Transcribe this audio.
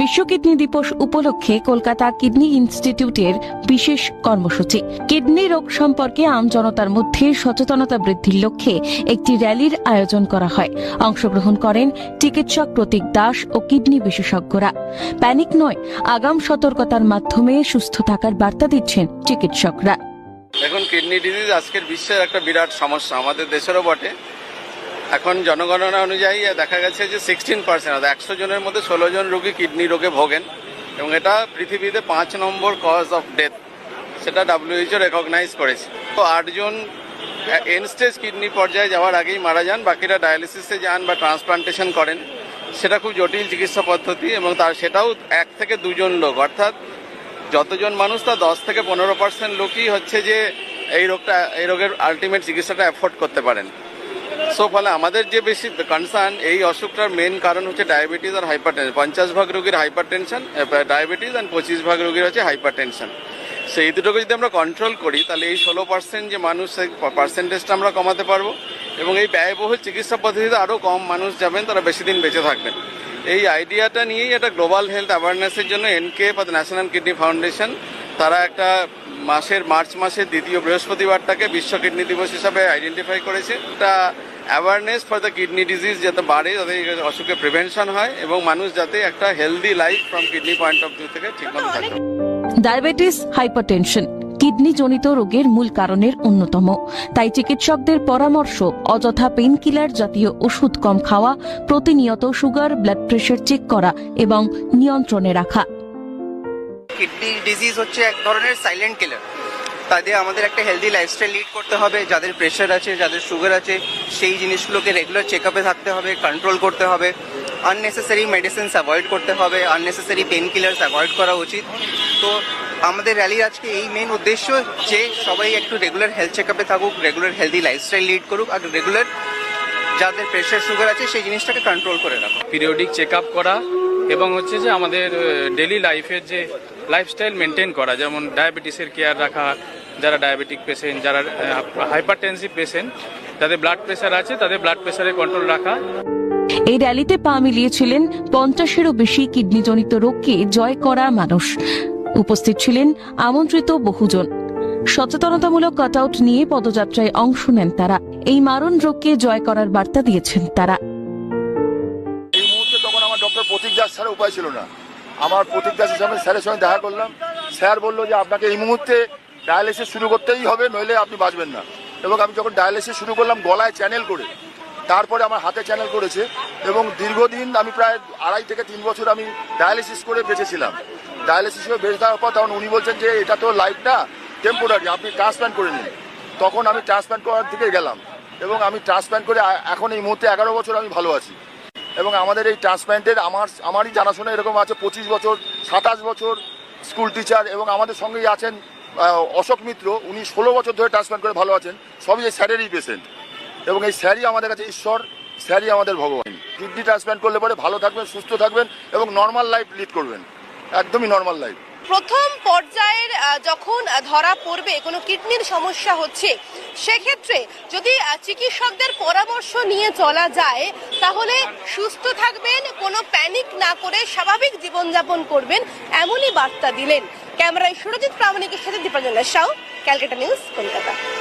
বিশ্ব কিডনি দিবস উপলক্ষে কলকাতা কিডনি ইনস্টিটিউটের বিশেষ কর্মসূচি। কিডনি রোগ সম্পর্কে আমজনতার মধ্যে সচেতনতা বৃদ্ধির লক্ষ্যে একটি র্যালির আয়োজন করা হয়। অংশগ্রহণ করেন চিকিৎসক প্রতীক দাস ও কিডনি বিশেষজ্ঞরা। প্যানিক নয়, আগাম সতর্কতার মাধ্যমে সুস্থ থাকার বার্তা দিচ্ছেন চিকিৎসকরা। এখন কিডনি ডিজিজ আজকের বিশ্বের একটা বিরাট সমস্যা, আমাদের দেশেরও বটে। এখন জনগণনা অনুযায়ী দেখা গেছে যে 16%, 100 জনের মধ্যে 16 জন রোগী কিডনি রোগে ভোগেন, এবং এটা পৃথিবীতে 5 নম্বর কজ অফ ডেথ, সেটা WHO রেকগনাইজ করেছে। তো 8 জন এন্ড স্টেজ কিডনি পর্যায়ে যাওয়ার আগেই মারা যান, বাকিরা ডায়ালিসিসে যান বা ট্রান্সপ্লান্টেশন করেন। সেটা খুব জটিল চিকিৎসা পদ্ধতি, এবং সেটাও 1 থেকে 2 জন লোক, অর্থাৎ যতজন মানুষ তার 10 থেকে 15% লোকই হচ্ছে যে এই রোগের আলটিমেট চিকিৎসাটা অ্যাফোর্ড করতে পারেন। সো ফলে আমাদের যে বেশি কনসার্ন, এই অসুখটার মেন কারণ হচ্ছে ডায়াবেটিস আর হাইপারটেনশন। 50% রোগীর হাইপারটেনশন, ডায়াবেটিস, আর 25% রোগীর হচ্ছে হাইপারটেনশন। সেই দুটোকে যদি আমরা কন্ট্রোল করি, তাহলে এই 16% যে মানুষ, সেই পার্সেন্টেজটা আমরা কমাতে পারবো, এবং এই ব্যয়বহুল চিকিৎসা পদ্ধতিতে আরও কম মানুষ যাবেন, তারা বেশি দিন বেঁচে থাকবেন। এই আইডিয়াটা নিয়েই একটা গ্লোবাল হেলথ অ্যাওয়ারনেসের জন্য এনকে বা ন্যাশনাল কিডনি ফাউন্ডেশন, তারা একটা মার্চ মাসের দ্বিতীয় বৃহস্পতিবারটাকে বিশ্ব কিডনি দিবস হিসাবে আইডেন্টিফাই করেছে। একটা awareness for the kidney disease যাতে বাড়ে, যাতে এই অসুখের প্রিভেনশন হয়, এবং মানুষ যাতে একটা healthy life from kidney point of view থেকে ঠিকমতো থাকে। ডায়াবেটিস, হাইপারটেনশন কিডনি জনিত রোগের মূল কারণের অন্যতম। তাই চিকিৎসকদের পরামর্শ অযথা পেইনকিলার জাতীয় ওষুধ কম খাওয়া, প্রতিনিয়ত সুগার, ব্লাড প্রেশার চেক করা এবং নিয়ন্ত্রণে রাখা। কিডনি ডিজিজ হচ্ছে এক ধরনের সাইলেন্ট কিলার। তাদের আমাদের একটা হেলদি লাইফস্টাইল লিড করতে হবে। যাদের প্রেশার আছে, যাদের সুগার আছে, সেই জিনিসগুলোকে রেগুলার চেক আপে থাকতে হবে, কন্ট্রোল করতে হবে। আননেসেসারি মেডিসিনস অ্যাভয়েড করতে হবে, আননেসেসারি পেন কিলার্স অ্যাভয়েড করা উচিত। তো আমাদের র্যালির আজকে এই মেন উদ্দেশ্য যে সবাই একটু রেগুলার হেলথ চেক আপে থাকুক, রেগুলার হেলদি লাইফস্টাইল লিড করুক, আর রেগুলার যাদের প্রেশার সুগার আছে সেই জিনিসটাকে কন্ট্রোল করে রাখা। পিরিয়ডিক চেক আপ করা, এবং হচ্ছে যে আমাদের ডেলি লাইফের যে লাইফস্টাইল মেনটেন করা, যেমন ডায়াবেটিসের কেয়ার রাখা, যারা ডায়াবেটিক পেশেন্ট, যারা হাইপারটেনসিভ পেশেন্ট, যাদের ব্লাড প্রেশার আছে, তাদের ব্লাড প্রেশারের কন্ট্রোল রাখা। এই র্যালিতে পা মিলিয়েছিলেন 50-এরও বেশি কিডনিজনিত রোগকে জয় করা মানুষ। উপস্থিত ছিলেন আমন্ত্রিত বহুজন। সচেতনতামূলক কাটআউট নিয়ে পদযাত্রায় অংশ নেন তারা। এই মারণ রোগকে জয় করার বার্তা দিয়েছেন তারা। এই মুহূর্তে তখন আমার ডক্টর প্রতীক দাস স্যারের উপায় ছিল না। আমার প্রতীক দাসের সঙ্গে স্যারের সঙ্গে দেখা করলাম। স্যার বললো যে আপনাকে এই মুহূর্তে ডায়ালিসিস শুরু করতেই হবে, নইলে আপনি বাঁচবেন না। এবং আমি যখন ডায়ালিসিস শুরু করলাম গলায় চ্যানেল করে, তারপরে আমার হাতে চ্যানেল করেছে, এবং দীর্ঘদিন আমি প্রায় 2.5 থেকে 3 বছর আমি ডায়ালিসিস করে বেঁচেছিলাম। ডায়ালিসিস করে বেঁচে থাকার পর তখন উনি বলছেন যে এটা তো লাইফ না, টেম্পোরারি, আপনি ট্রান্সপ্ল্যান্ট করে নিন। তখন আমি ট্রান্সপ্ল্যান্ট করার দিকে গেলাম, এবং আমি ট্রান্সপ্ল্যান্ট করে এখন এই মুহূর্তে 11 বছর আমি ভালো আছি। এবং আমাদের এই ট্রান্সপ্ল্যান্টের আমারই জানাশোনা এরকম আছে 25 বছর, 27 বছর স্কুল টিচার, এবং আমাদের সঙ্গেই আছেন অশোক মিত্র, উনি 16 বছর ধরে ট্রান্সপ্ল্যান্ট করে ভালো আছেন। সবই এই স্যারেরই পেশেন্ট, এবং এই স্যারই আমাদের কাছে ঈশ্বর, স্যারই আমাদের ভগবান। কিডনি ট্রান্সপ্ল্যান্ট করলে পরে ভালো থাকবেন, সুস্থ থাকবেন, এবং নর্মাল লাইফ লিড করবেন, একদমই নর্মাল লাইফ। প্রথম পর্যায়ের যখন ধরা পড়বে কোনো কিডনির সমস্যা হচ্ছে, সেক্ষেত্রে যদি চিকিৎসকদের পরামর্শ নিয়ে চলা যায়, তাহলে সুস্থ থাকবেন, কোনো প্যানিক না করে স্বাভাবিক জীবনযাপন করবেন, এমনই বার্তা দিলেন। ক্যামেরায় সুরজিৎ প্রামাণিকের সাথে দীপাঞ্জন সাউ, ক্যালকাটা নিউজ, কলকাতা।